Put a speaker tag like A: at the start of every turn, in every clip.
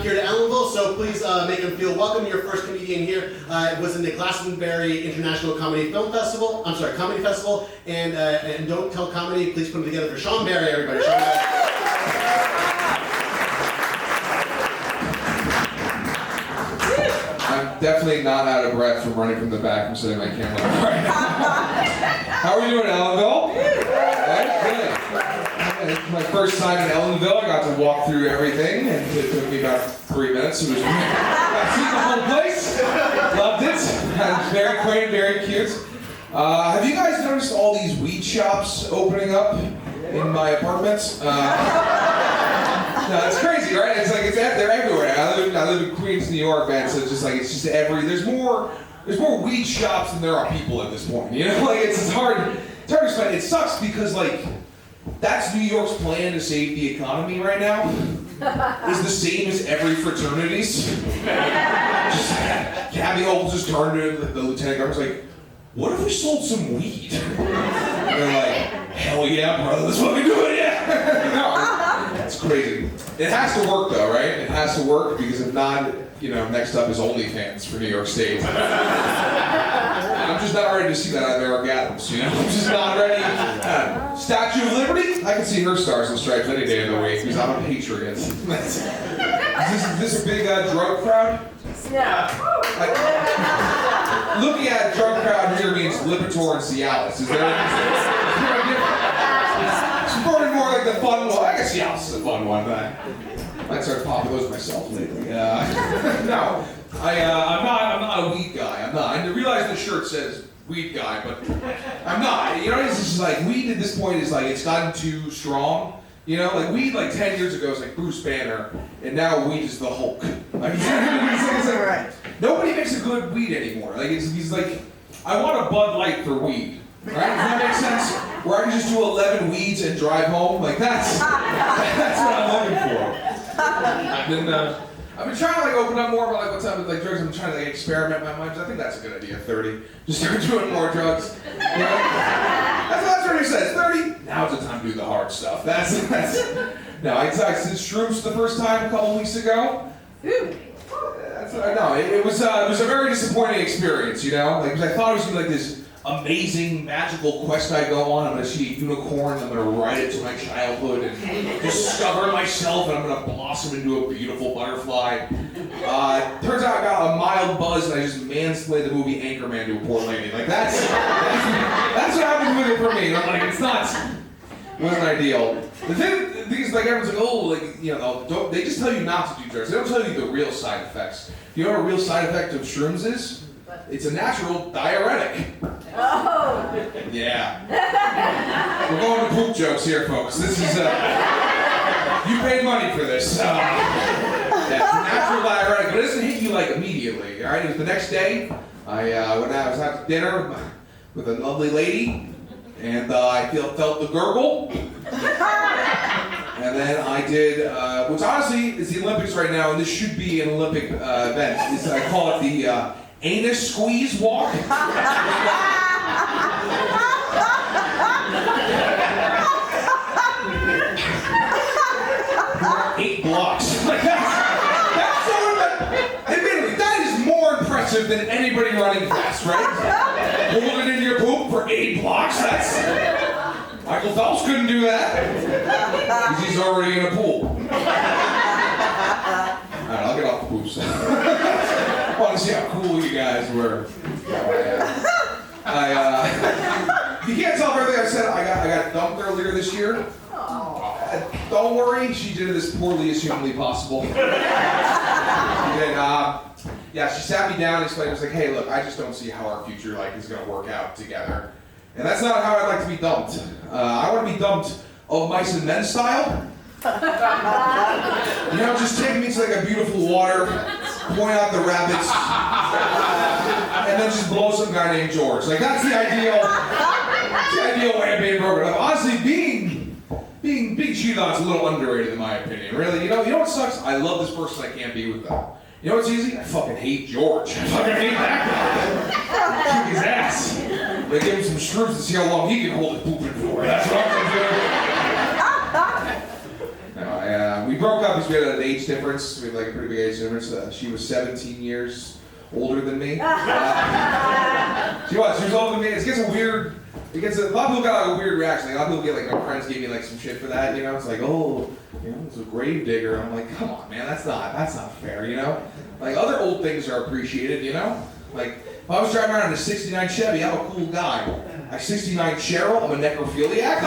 A: here to Ellenville, so please make them feel welcome. Your first comedian here was in the Glastonbury International Comedy Festival, and Don't Tell Comedy, please put them together for Sean Barry, everybody. Sean Barry.
B: I'm definitely not out of breath from running from the back and setting my camera up right now. How are you doing, Ellenville? Good. It's my first time in Ellenville. I got to walk through everything, and it took me about 3 minutes. It was great. I've seen the whole place. Loved it. It's very quaint, very cute. Have you guys noticed all these weed shops opening up in my apartments? No, it's crazy, right? It's like they're everywhere. I live in Queens, New York, man. So it's just there's more weed shops than there are people at this point. You know, like it's hard to explain. It sucks because like that's New York's plan to save the economy right now. Is the same as every fraternity's. Just Gabby Holt just turned to the lieutenant governor's like, what if we sold some weed? And they're like, hell yeah, brother, that's what we do it, yeah. No, it's crazy. It has to work though, right? It has to work because if not, next up is OnlyFans for New York State. I'm just not ready to see that on Eric Adams, I'm just not ready. Statue of Liberty? I can see her stars and stripes any day of the week because I'm a patriot. Is this a big drug crowd?
C: Yeah.
B: Looking at a drug crowd here means Lipitor and Cialis. Is there it's more like the fun one. I guess Cialis is a fun one. I might start popping those myself lately. No, I'm not a weed guy. I'm not. I realize the shirt says weed guy, but I'm not. It's just like weed at this point is like it's gotten too strong. Like weed like 10 years ago was like Bruce Banner, and now weed is the Hulk. Like, it's like nobody makes a good weed anymore. Like he's like, I want a Bud Light for weed. Right? Does that make sense? Where I can just do 11 weeds and drive home? Like that's what I'm looking for. I've been trying to like open up more about like what's up with like drugs. I'm trying to like experiment my mind. I think that's a good idea. 30, just start doing more drugs. That's what he says. 30. Now's the time to do the hard stuff. That's. No, I did shrooms the first time a couple weeks ago. That's what I know. It was a very disappointing experience. Like I thought it was gonna be like this amazing magical quest I go on. I'm gonna see a unicorn. I'm gonna ride it to my childhood and discover myself, and I'm gonna blossom into a beautiful butterfly. Turns out I got a mild buzz, and I just mansplained the movie Anchorman to a poor lady. Like that's what happened with it for me. I'm like, it's not. It wasn't ideal. The thing is, like everyone's like, oh, like they just tell you not to do drugs. They don't tell you the real side effects. You know what a real side effect of shrooms is? It's a natural diuretic.
C: Oh!
B: Yeah. We're going to poop jokes here, folks. This is, you paid money for this. Yeah, it's a natural diuretic, but it doesn't hit you like immediately, all right? It was the next day. I was out to dinner with a lovely lady, and I felt the gurgle. And then I did, which honestly is the Olympics right now, and this should be an Olympic event. I call it the anus squeeze walk. 8 blocks. Like that's so, admittedly, that is more impressive than anybody running fast, right? Hold it in your poop for 8 blocks, that's... Michael Phelps couldn't do that. Because he's already in a pool. Alright, I'll get off the poops. I want to see how cool you guys were. You can't tell everything I said. I got dumped earlier this year. Don't worry, she did it as poorly as humanly possible. She did, she sat me down and explained, I was like, hey, look, I just don't see how our future is going to work out together. And that's not how I'd like to be dumped. I want to be dumped of mice and men style. Just take me to like a beautiful water, point out the rabbits, and then just blow some guy named George. Like that's the ideal way of being broken up. Honestly, being cheated on is a little underrated in my opinion. Really, you know what sucks? I love this person, I can't be with them. You know what's easy? I fucking hate George. I fucking hate that guy. Kick his ass. They give him some shrooms to see how long he can hold it pooping for. That's what I'm gonna do. No, we broke up because we had an age difference. We had like a pretty big age difference. She was 17 years older than me. She was older than me. It gets a weird. A lot of people got like a weird reaction. Like, a lot of people get like, my friends gave me like some shit for that. You know, it's like, oh, you know, it's a grave digger. I'm like, come on, man, that's not fair. You know, like other old things are appreciated. You know, like if I was driving around in a '69 Chevy, I'm a cool guy. A '69 Cheryl, I'm a necrophiliac.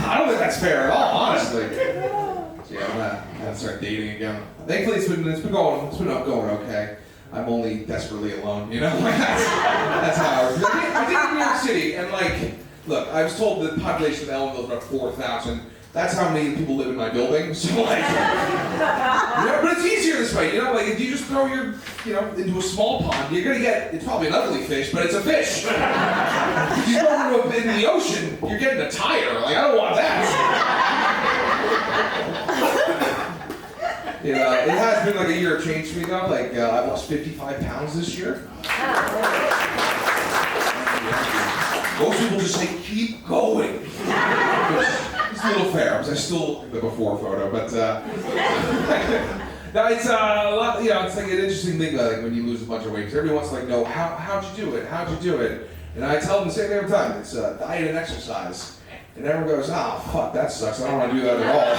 B: I don't think that's fair at all, honestly. So yeah, I'm gonna start dating again. Thankfully, it's been going okay. I'm only desperately alone, you know? that's how I was. I did in New York City, and like, look, I was told the population of Ellenville is about 4,000. That's how many people live in my building. So like, you know, but it's easier this way, you know? Like, if you just throw your, you know, into a small pond, you're gonna get, it's probably an ugly fish, but it's a fish. If you throw it in the ocean, you're getting a tire. Like, I don't want that. It has been like a year of change for me though. Like I lost 55 pounds this year. Most people just say keep going. It's a little fair because I still look like the before photo, but no, it's a lot. You know, it's like an interesting thing like when you lose a bunch of weight. Because everyone wants to like know how'd you do it? How'd you do it? And I tell them the same thing every time. It's diet and exercise. And everyone goes, fuck, that sucks. I don't want to do that at all.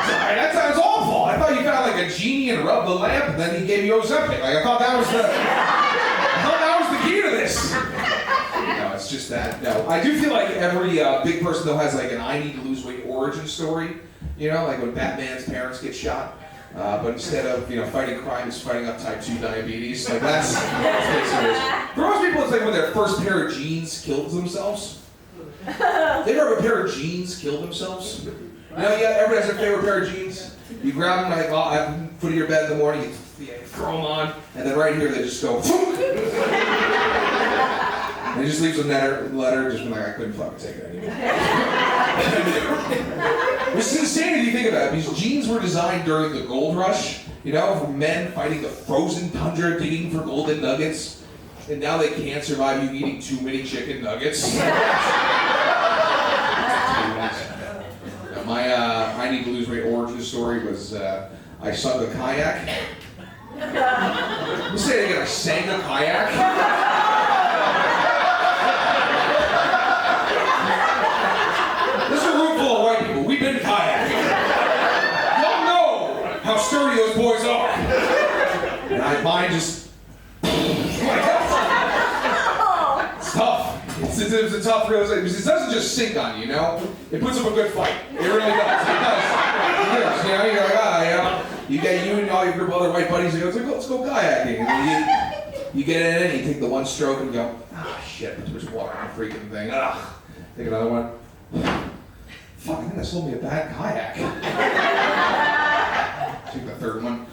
B: That sounds awful. I thought you found like a genie and rubbed the lamp, and then he gave you Ozempic. Like I thought that was the key to this. No, it's just that. No, I do feel like every big person though has like an I need to lose weight origin story. You know, like when Batman's parents get shot. But instead of fighting crime, is fighting up type 2 diabetes. Like that's serious. For most people, it's like when their first pair of jeans killed themselves. They ever have a pair of jeans kill themselves? You know, everybody has their favorite pair of jeans. You grab them like at the foot of your bed in the morning, you throw them on, and then right here they just go. And it just leaves a letter, just being like, I couldn't fucking take it anymore. It's insane if you think about it, because jeans were designed during the gold rush, you know, for men fighting the frozen tundra, digging for golden nuggets. And now they can't survive you eating too many chicken nuggets. My I need to lose weight origin story was I sunk a kayak. You say it again, I sank a kayak? This is a room full of white people. We've been kayaking. Y'all know how sturdy those boys are. And mine just... It's tough. It's a tough realization because it doesn't just sink on you, you know? It puts up a good fight. It really does. It does. You know, you're like, you get you and all your group of other white buddies, you go, let's go kayaking. And then you get in it, and you take the one stroke and go, shit, there's water in the freaking thing. Take another one. Fuck, I think I sold me a bad kayak. Take the third one.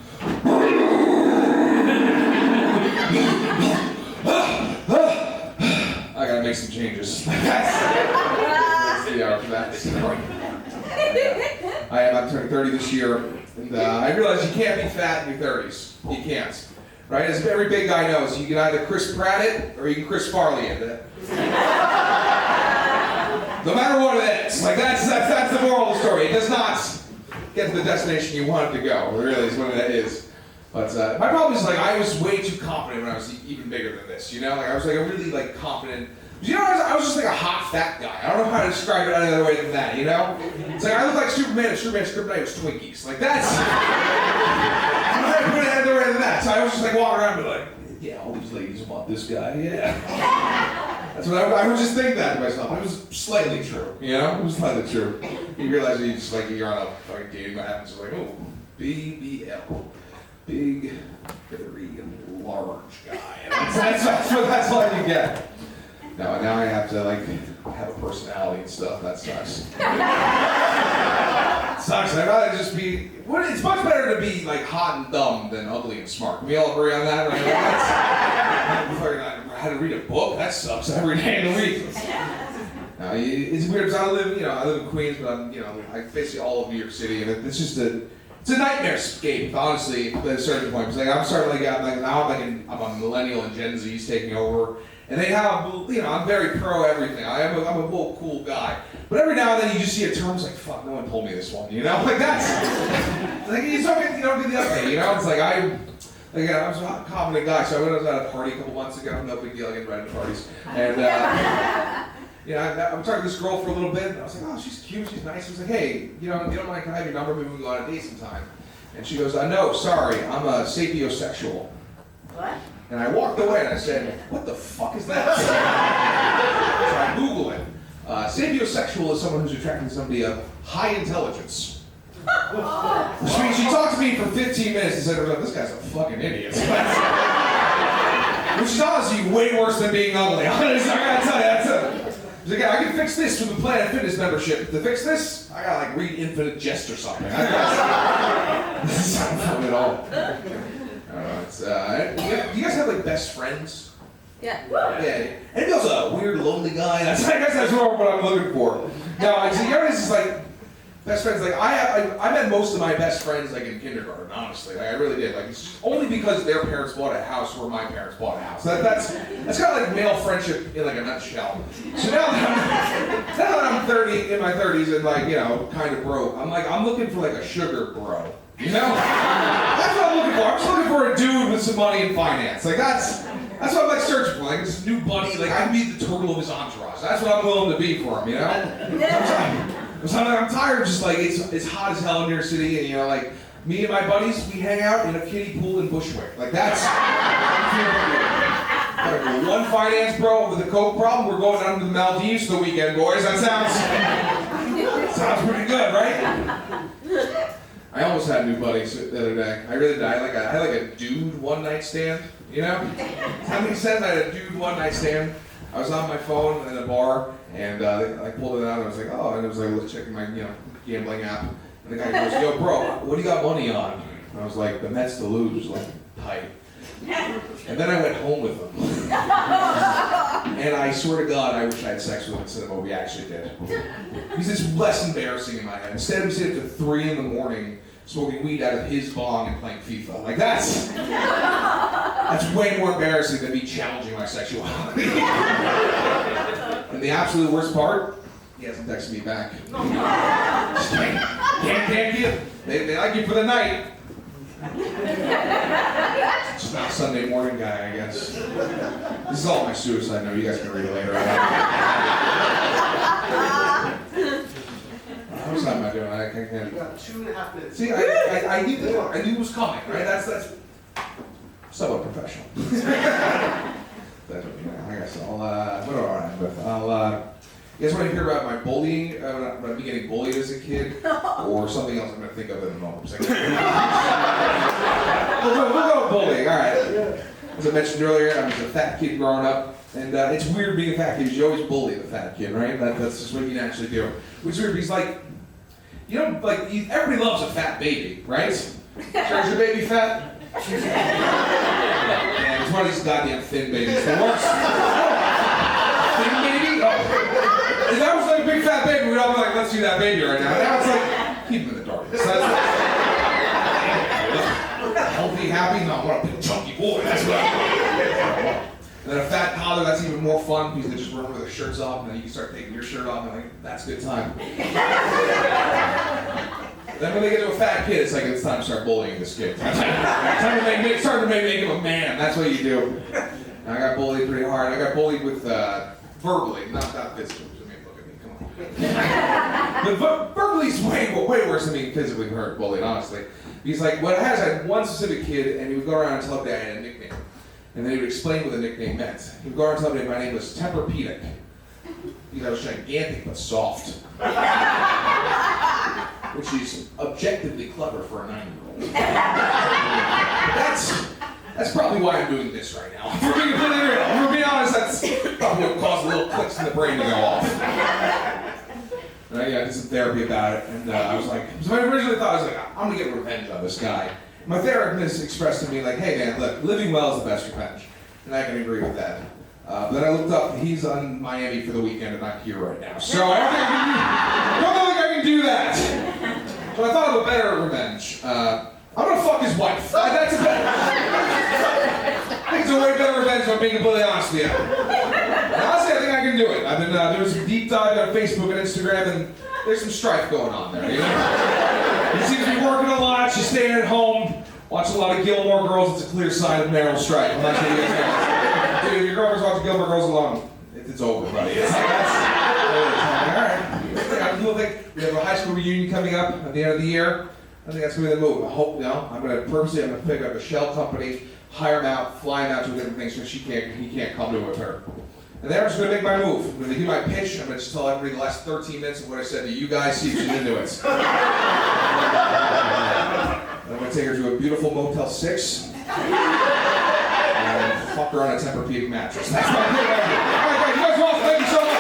B: I gotta make some changes. That's the hour for that story. I'm turning 30 this year, and I realize you can't be fat in your 30s. You can't. Right? As every big guy knows, you can either Chris Pratt it, or you can Chris Farley it. No matter what it is. Like, that's the moral of the story. It does not get to the destination you want it to go. It really is what it is. But my problem is, like, I was way too confident when I was even bigger than this, you know? Like, I was, like, a really, like, confident... You know, I was just, like, a hot, fat guy. I don't know how to describe it any other way than that, you know? It's like, I look like Superman if Superman's kryptonite was Twinkies. Like, that's... I don't know how to put it any other way than that. So I was just, like, walking around and be like, yeah, all these ladies want this guy, yeah. That's what I would just think that to myself. It was slightly true, you know? It was slightly true. You realize you just, like, you're on a fucking dating app and it's like, oh, BBL. Big, very large guy. That's all you get. Now I have to like have a personality and stuff. That sucks. Sucks. I'd rather just be. It's much better to be like hot and dumb than ugly and smart. Can we all agree on that? Right? I had to read a book. That sucks. Every day of the week. It's weird because I live in Queens, but I basically all of New York City, and it's just it's a nightmare escape, honestly, at a certain point. Because like, I'm a millennial and Gen Z's taking over, And they have, I'm very pro everything. I'm a whole cool guy. But every now and then you just see a term, it's like, fuck, no one told me this one, Like that's, like you don't get the update, It's like I was a confident guy, so I was at a party a couple months ago, no big deal, I get invited to parties. And I'm talking to this girl for a little bit, and I was like, oh, she's cute, she's nice. I was like, hey, you don't mind, can I have your number, maybe we can go on a date sometime? And she goes, no, sorry, I'm a sapiosexual.
C: What?
B: And I walked away and I said, what the fuck is that? So I Google it. Sapiosexual is someone who's attracted to somebody of high intelligence. Which means she talked to me for 15 minutes and said, this guy's a fucking idiot. Which is honestly way worse than being ugly. Honestly, I gotta tell you, that's She's like, I can fix this with the Planet Fitness membership. To fix this, I gotta read Infinite Jest or something. That's not fun at all. I don't know, it's, you guys have best friends?
C: Yeah.
B: Yeah. And he was a weird, lonely guy. I guess that's what I'm looking for. No, it's best friends. I met most of my best friends in kindergarten. Honestly, I really did. It's just only because their parents bought a house where my parents bought a house. That's kind of like male friendship in a nutshell. So now that I'm 30, in my 30s, and kind of broke, I'm looking for a sugar bro. That's what I'm looking for. I'm just looking for a dude with some money and finance. That's what I'm searching for. This new buddy. I can be the turtle of his entourage. That's what I'm willing to be for him.
C: Yeah.
B: I'm tired of just it's hot as hell in New York City, and me and my buddies, we hang out in a kiddie pool in Bushwick. That's one finance bro with a coke problem. We're going down to the Maldives for the weekend, boys. That sounds pretty good, right? I almost had new buddies the other day. I really did. I had a dude one night stand. How many says I had a dude one night stand? I was on my phone in a bar, and I pulled it out, and I was like, oh, and it was let's check my gambling app. And the guy goes, yo, bro, what do you got money on? And I was like, the Mets to lose, tight. And then I went home with him. And I swear to God, I wish I had sex with him instead of what we actually did. Because it's less embarrassing in my head. Instead of me sitting up to 3 in the morning smoking weed out of his bong and playing FIFA. That's way more embarrassing than me challenging my sexuality. And the absolute worst part, he hasn't texted me back. Can't you? They like you for the night. Just not a Sunday morning guy, I guess. This is all my suicide note. You guys can read it later. How much time am I doing? I can't.
A: You got 2.5 minutes.
B: See, I knew it was coming, right? That's somewhat professional. I guess I'll, what do I want to end with? You guys want to hear about my bullying, about me getting bullied as a kid, or something else I'm going to think of in a moment? We'll go with bullying, all right. As I mentioned earlier, I was a fat kid growing up, and it's weird being a fat kid because you always bully the fat kid, right? That's just what you naturally do. Which is weird because, everybody loves a fat baby, right? Sure, is your baby fat? Yeah, it's one of these goddamn thin babies. The worst. Thin baby? Oh. If that was a big fat baby, we'd all be let's do that baby right now. Now it's keep him in the darkness. Healthy, happy? No, I want a big chunky boy. That's what I want. And then a fat toddler, that's even more fun because they just run with their shirts off, and then you can start taking your shirt off, and that's a good time. Then when they get to a fat kid, it's it's time to start bullying this kid. It's time to make him a man. That's what you do. And I got bullied pretty hard. I got bullied with verbally, not physically. I mean, look at me, come on. But verbally is way worse than being physically bullied, honestly. Because what I had one specific kid, and he would go around and tell everybody I had a nickname. And then he would explain what the nickname meant. He would go around and tell everybody my name was Tempur-Pedic. Because I was gigantic but soft. Which is objectively clever for a 9-year-old. That's probably why I'm doing this right now. For being completely real, for being honest, that's probably what caused little clicks in the brain to go off. And I did some therapy about it, and I was so I originally thought, I'm gonna get revenge on this guy. My therapist expressed to me hey man, look, living well is the best revenge. And I can agree with that. But then I looked up, he's on Miami for the weekend and not here right now. So I don't think I can do that. So I thought of a better revenge. I'm gonna fuck his wife. I think it's a way better revenge depends, if I'm being completely honest with you. Honestly, I think I can do it. I've been doing some deep dive on Facebook and Instagram, and there's some strife going on there, you know? He seems to be working a lot, she's staying at home, watching a lot of Gilmore Girls. It's a clear sign of marital strife. I'm not sure you guys know. Dude, if your girlfriend's watching Gilmore Girls alone, it's over, buddy. It's like, alright. We have a high school reunion coming up at the end of the year. I think that's going to be the move. I hope, I'm going to pick up a shell company, hire him out, fly him out to different things so he can't come to it with her. And then I'm just going to make my move. When they do my pitch, I'm going to just tell everybody the last 13 minutes of what I said to you guys, see if she's into it. I'm going to take her to a beautiful Motel 6. And fuck her on a Tempur-Pedic mattress. That's my thing. All right, guys, you guys are awesome. Thank you so much.